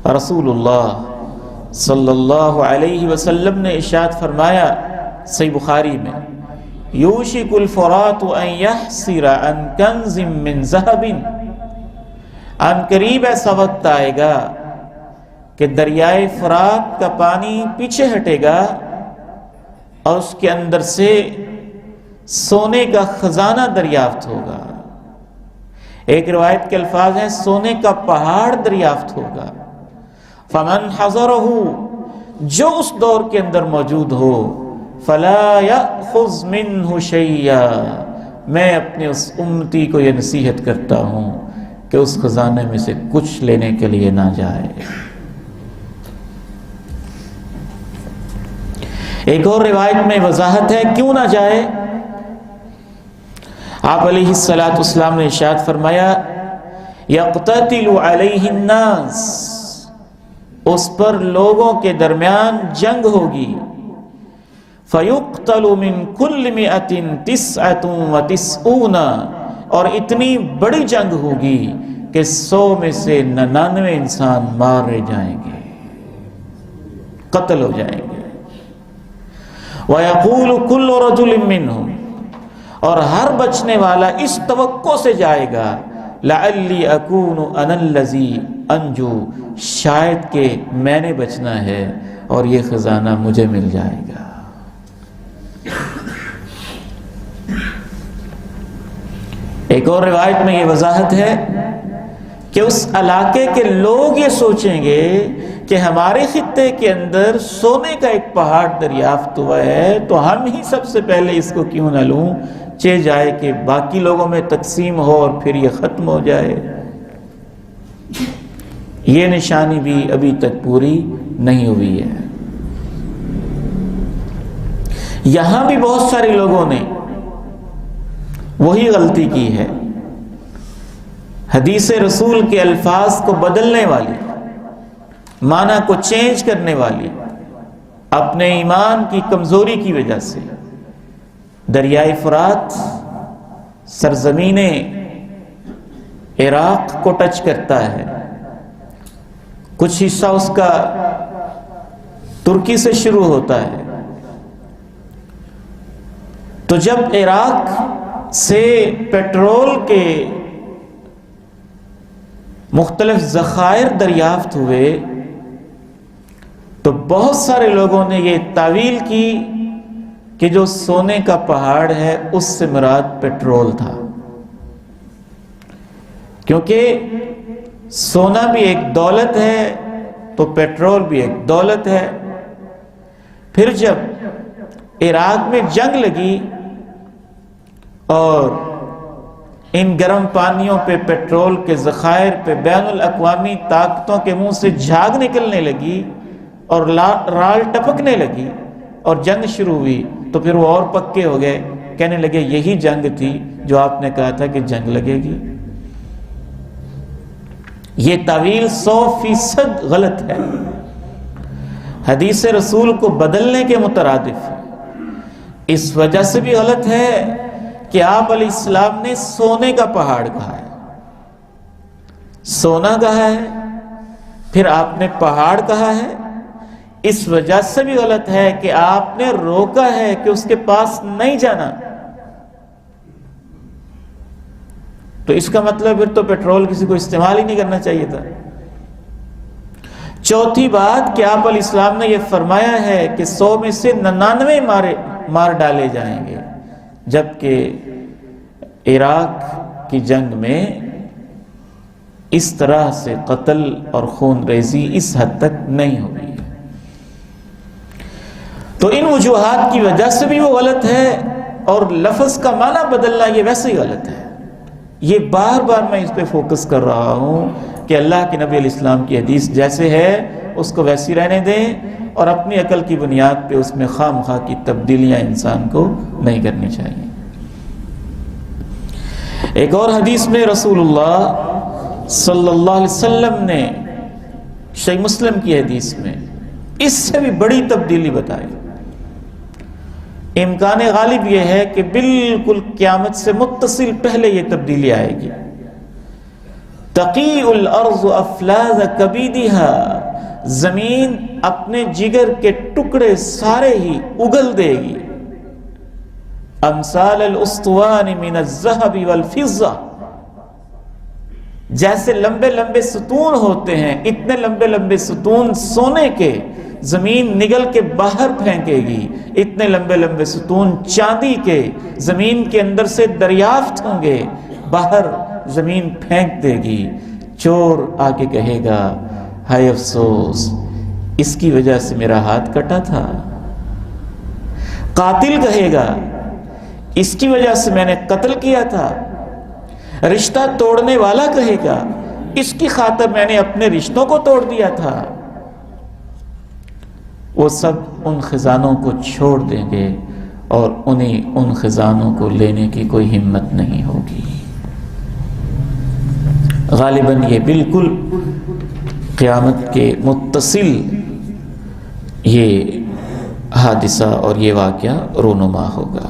رسول اللہ صلی اللہ علیہ وسلم نے ارشاد فرمایا صحیح بخاری میں، یوشک الفرات ان یحسر عن کنز من ذہب، ان قریب ایسا وقت آئے گا کہ دریائے فرات کا پانی پیچھے ہٹے گا اور اس کے اندر سے سونے کا خزانہ دریافت ہوگا۔ ایک روایت کے الفاظ ہیں سونے کا پہاڑ دریافت ہوگا۔ فمن حضرہ، جو اس دور کے اندر موجود ہو، فلا یأخذ منہ شیئا، میں اپنے اس امتی کو یہ نصیحت کرتا ہوں کہ اس خزانے میں سے کچھ لینے کے لیے نہ جائے۔ ایک اور روایت میں وضاحت ہے کیوں نہ جائے۔ آپ علیہ السلام نے ارشاد فرمایا، یقتتل علیہ الناس، اس پر لوگوں کے درمیان جنگ ہوگی، فیقتل من کل مئۃ تسعۃ وتسعون، اور اتنی بڑی جنگ ہوگی کہ 100 میں سے 99 انسان مارے جائیں گے، قتل ہو جائیں گے۔ وَيَقُولُ كُلُّ رَجُلٍ مِّنْهُمْ، اور ہر بچنے والا اس توقع سے جائے گا، لَعَلِّي أَكُونُ أَنَا الَّذِي أَنْجُو، شاید کہ میں نے بچنا ہے اور یہ خزانہ مجھے مل جائے گا۔ ایک اور روایت میں یہ وضاحت ہے کہ اس علاقے کے لوگ یہ سوچیں گے کہ ہمارے خطے کے اندر سونے کا ایک پہاڑ دریافت ہوا ہے تو ہم ہی سب سے پہلے اس کو کیوں نہ لوں، چہ جائے کہ باقی لوگوں میں تقسیم ہو اور پھر یہ ختم ہو جائے۔ یہ نشانی بھی ابھی تک پوری نہیں ہوئی ہے۔ یہاں بھی بہت سارے لوگوں نے وہی غلطی کی ہے، حدیث رسول کے الفاظ کو بدلنے والی، معنی کو چینج کرنے والی، اپنے ایمان کی کمزوری کی وجہ سے دریائے فرات سرزمین عراق کو ٹچ کرتا ہے، کچھ حصہ اس کا ترکی سے شروع ہوتا ہے، تو جب عراق سے پیٹرول کے مختلف ذخائر دریافت ہوئے تو بہت سارے لوگوں نے یہ تعویل کی کہ جو سونے کا پہاڑ ہے اس سے مراد پیٹرول تھا، کیونکہ سونا بھی ایک دولت ہے تو پیٹرول بھی ایک دولت ہے۔ پھر جب عراق میں جنگ لگی اور ان گرم پانیوں پہ پیٹرول کے ذخائر پہ بین الاقوامی طاقتوں کے منہ سے جھاگ نکلنے لگی اور رال ٹپکنے لگی اور جنگ شروع ہوئی تو پھر وہ اور پکے ہو گئے، کہنے لگے یہی جنگ تھی جو آپ نے کہا تھا کہ جنگ لگے گی۔ یہ تعویل 100% غلط ہے، حدیث رسول کو بدلنے کے مترادف ہے۔ اس وجہ سے بھی غلط ہے کہ آپ علیہ السلام نے سونے کا پہاڑ کہا ہے، سونا کہا ہے، پھر آپ نے پہاڑ کہا ہے۔ اس وجہ سے بھی غلط ہے کہ آپ نے روکا ہے کہ اس کے پاس نہیں جانا، تو اس کا مطلب پھر تو پیٹرول کسی کو استعمال ہی نہیں کرنا چاہیے تھا۔ چوتھی بات کہ آپ علیہ السلام نے یہ فرمایا ہے کہ 100 میں سے 99 مار ڈالے جائیں گے، جبکہ عراق کی جنگ میں اس طرح سے قتل اور خون ریزی اس حد تک نہیں ہوئی۔ تو ان وجوہات کی وجہ سے بھی وہ غلط ہے، اور لفظ کا معنی بدلنا یہ ویسے ہی غلط ہے۔ یہ بار بار میں اس پہ فوکس کر رہا ہوں کہ اللہ کے نبی علیہ السلام کی حدیث جیسے ہے اس کو ویسی رہنے دیں، اور اپنی عقل کی بنیاد پہ اس میں خواہ مخواہ کی تبدیلیاں انسان کو نہیں کرنی چاہیے۔ ایک اور حدیث میں رسول اللہ صلی اللہ علیہ وسلم نے صحیح مسلم کی حدیث میں اس سے بھی بڑی تبدیلی بتائی۔ امکان غالب یہ ہے کہ بالکل قیامت سے متصل پہلے یہ تبدیلی آئے گی۔ تقیع الارض افلاذ کبیدها، زمین اپنے جگر کے ٹکڑے سارے ہی اگل دے گی. امثال الاسطوان من الذهب والفضة، جیسے لمبے لمبے ستون ہوتے ہیں اتنے لمبے لمبے ستون سونے کے زمین نگل کے باہر پھینکے گی. اتنے لمبے لمبے ستون چاندی کے زمین کے اندر سے دریافت ہوں گے، باہر زمین پھینک دے گی. چور آ کے کہے گا ہائے افسوس، اس کی وجہ سے میرا ہاتھ کٹا تھا. قاتل کہے گا اس کی وجہ سے میں نے قتل کیا تھا. رشتہ توڑنے والا کہے گا اس کی خاطر میں نے اپنے رشتوں کو توڑ دیا تھا. وہ سب ان خزانوں کو چھوڑ دیں گے اور انہیں ان خزانوں کو لینے کی کوئی ہمت نہیں ہوگی. غالباً یہ بالکل قیامت کے متصل یہ حادثہ اور یہ واقعہ رونما ہوگا.